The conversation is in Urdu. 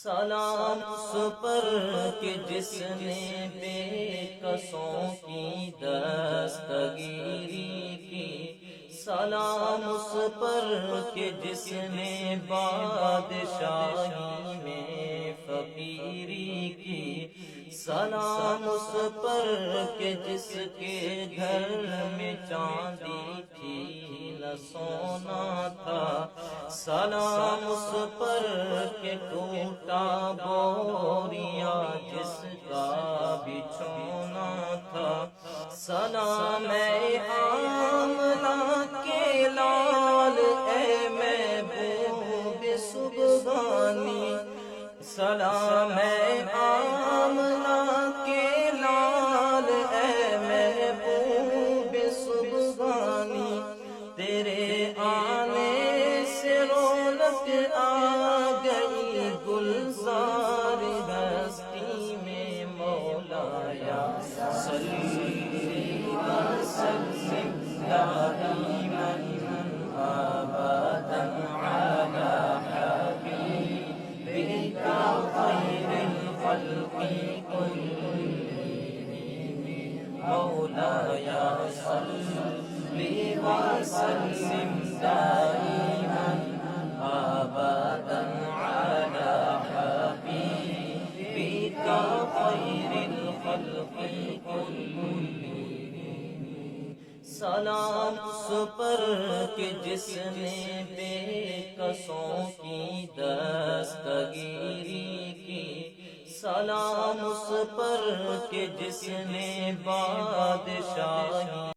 سلام اس پر کہ جس نے بے کسوں کی دستگیری کی، سلام اس پر کہ جس نے بادشاہی میں فقیری کی، سلام اس پر کہ جس کے گھر میں چاندی تھی نہ سونا تھا، سلام اس پر کہ ٹوٹا بوریا جس کا بچھونا تھا، سلام اے آمنہ کے لال اے محبوب سبحانی، سلام اے آمنہ کے لال اے محبوب سبحانی، تیرے آنے سے رونق آ گئی گلزار ہستی میں، مولایا صلی وسلم دائما ابدا علی حبیبک خیر الخلق کلہم، مولایا صلی وسلم دائما ابدا علی حبیبک خیر الخلق کلہم، سلام اس پر کہ جس نے بے کسوں کی دستگیری کی، سلام اس پر کہ جس نے بادشاہی